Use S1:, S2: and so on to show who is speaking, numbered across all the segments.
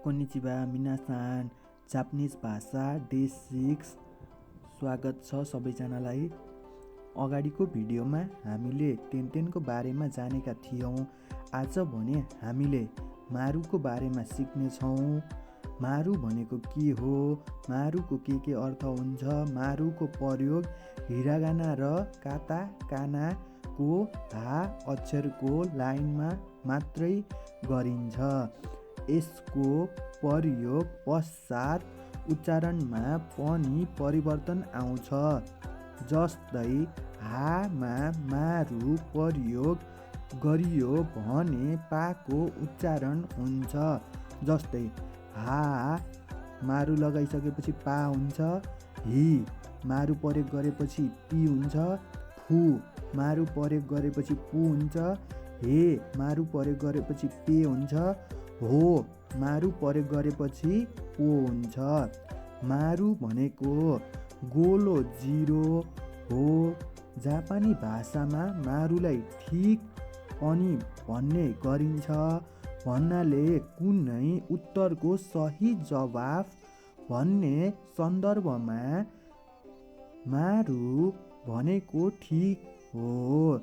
S1: Konnichiwa मिनासान Japanese भाषा day 6 स्वागत छ सबैजनालाई। अगाडिको भिडियोमा हामीले टेनटेनको बारेमा जानेका थियौँ। आज भने हामीले मारुको बारेमा सिक्नेछौँ। मारु भनेको के हो, मारुको के अर्थ हुन्छ, मारुको प्रयोग हिरागाना र काताकानाको हा अक्षरको लाइनमा मात्रै गरिन्छ। यसको प्रयोग पश्चात उच्चारणमा पनि परिवर्तन आउँछ। जस्तै हामा मारु प्रयोग गरियो भने पाको उच्चारण हुन्छ। जस्तै हा मारु लगाइसकेपछि पा हुन्छ, हि मारु प्रयोग गरेपछि पि हुन्छ, फु मारु प्रयोग गरेपछि पु हुन्छ, हे मारु प्रयोग गरेपछि पे हुन्छ, हो मारु प्रयोग गरेपछि पो हुन्छ। मारु भनेको गोलो जिरो हो। जापानी भाषामा मारुलाई ठिक पनि भन्ने गरिन्छ। भन्नाले कुनै उत्तरको सही जवाफ भन्ने सन्दर्भमा मारु भनेको ठिक हो।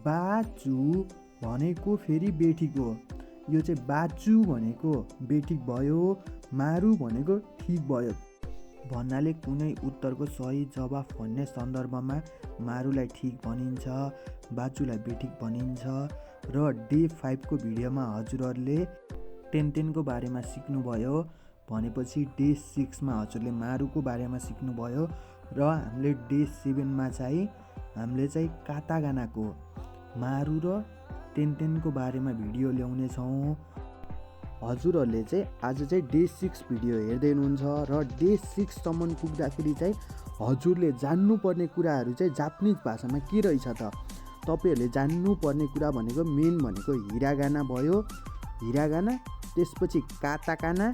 S1: बाचु भनेको फेरि बेठिक हो। यो चाहिँ बाचु भनेको बेठिक भयो, मारु भनेको ठिक भयो। भन्नाले कुनै उत्तरको सही जवाफ भन्ने सन्दर्भमा मारुलाई ठिक भनिन्छ, बाचुलाई बेठिक भनिन्छ। र डे 5 को भिडियोमा हजुरहरूले टेनटेनको बारेमा सिक्नुभयो भनेपछि डे 6 मा हजुरले मारुको बारेमा सिक्नुभयो। र हामीले डे 7 मा हामीले कातागानाको मारु र टेनटेनको बारेमा भिडियो ल्याउने छौँ। हजुरहरूले आज डे 6 भिडियो हेर्दै हुनुहुन्छ र डे 6 सम्म पुग्दाखेरि हजुरले जान्नुपर्ने कुराहरू जापानिज भाषामा के रहेछ त। तपाईँहरूले जान्नुपर्ने कुरा भनेको मेन भनेको हिरागाना भयो, हिरागाना, त्यसपछि काताकाना,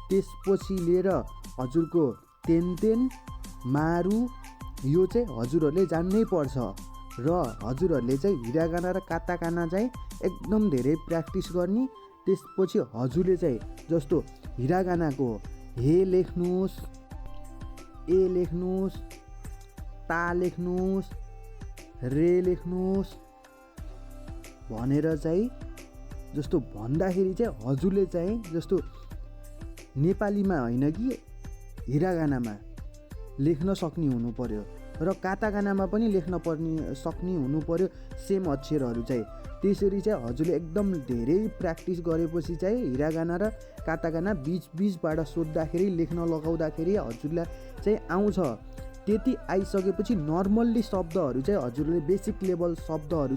S1: त्यसपछि लिएर हजुरको टेनटेन, मारु, यो हजुरहरूले जान्नै पर्छ। र हजुरहरूले हिरागाना र काताकाना एकदम धेरै प्र्याक्टिस गर्ने। त्यसपछि हजुरले जस्तो हिरागानाको हे लेख्नुहोस्, ए लेख्नुहोस्, ता लेख्नुहोस्, रे लेख्नुहोस् भनेर जस्तो भन्दाखेरि हजुरले जस्तो नेपालीमा होइन कि हिरागानामा लेख्न सक्ने हुनु पर्यो र काताकानामा पनि लेख्न सक्ने हुनु पर्यो सेम अक्षरहरू त्यसरी हजुरले एकदम धेरै प्र्याक्टिस गरेपछि हिरागाना र काताकाना बिचबाट सोद्धाखेरि लेख्न लगाउँदाखेरि हजुरलाई आउँछ। त्यति आइसकेपछि नर्मल्ली शब्दहरू हजुरले बेसिक लेभल शब्दहरू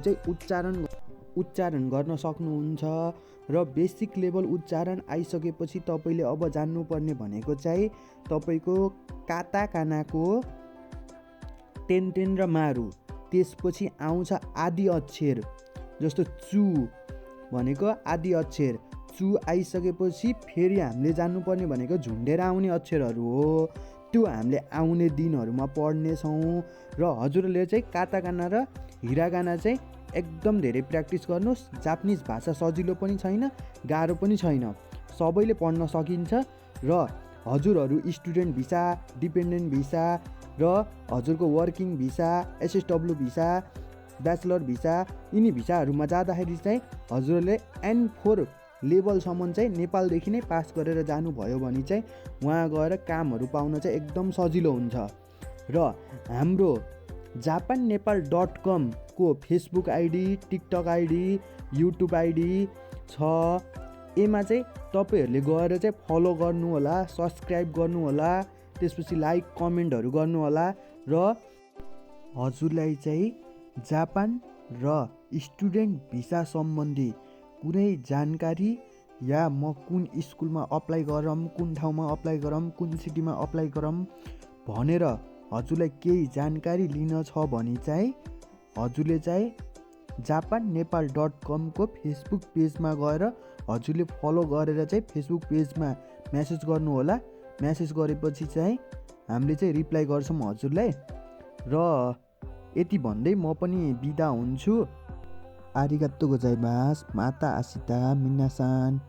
S1: उच्चारण गर्न सक्नुहुन्छ। र बेसिक लेभल उच्चारण आइसकेपछि तपाईँले अब जान्नुपर्ने भनेको तपाईँको काताकानाको टेनटेन र मारु, त्यसपछि आउँछ आदि अक्षर। जस्तो चु भनेको आदि अक्षर, चु आइसकेपछि फेरि हामीले जान्नुपर्ने भनेको झुन्डेर आउने अक्षरहरू हो। त्यो हामीले आउने दिनहरूमा पढ्नेछौँ। र हजुरले काताकाना र हिरागाना एकदम धेरै प्र्याक्टिस गर्नुहोस्। जापानिज भाषा सजिलो पनि छैन, गाह्रो पनि छैन, सबैले पढ्न सकिन्छ। र हजुरहरू स्टुडेन्ट भिसा, डिपेन्डेन्ट भिसा र हजुरको working visa, SSW visa, bachelor visa, यिनी भिसाहरूमा जाँदाखेरि हजुरहरूले N4 लेभलसम्म नेपालदेखि नै पास गरेर जानुभयो भने वहाँ गएर कामहरू पाउन एकदम सजिलो हुन्छ। र हाम्रो japanepal.com को Facebook ID, TikTok ID, YouTube ID छ। यसमा तपाईँहरूले गएर फलो गर्नुहोला, सब्सक्राइब गर्नुहोला, त्यसपछि लाइक कमेन्टहरू गर्नुहोला। र हजुरलाई जापान र स्टुडेन्ट भिसा सम्बन्धी कुनै जानकारी या म कुन स्कुलमा अप्लाई गरौँ, कुन ठाउँमा अप्लाई गरौँ, कुन सिटीमा अप्लाई गरौँ भनेर हजुरलाई केही जानकारी लिन छ भने हजुरले japanepal.com को फेसबुक पेजमा गएर हजुरले फलो गरेर फेसबुक पेजमा मेसेज गर्नुहोला। मेसेज गरेपछि हामीले रिप्लाई गर्छौँ हजुरलाई। र यति भन्दै म पनि बिदा हुन्छु। आरिगातो गोजाइमास, माता आसिता मिनासान।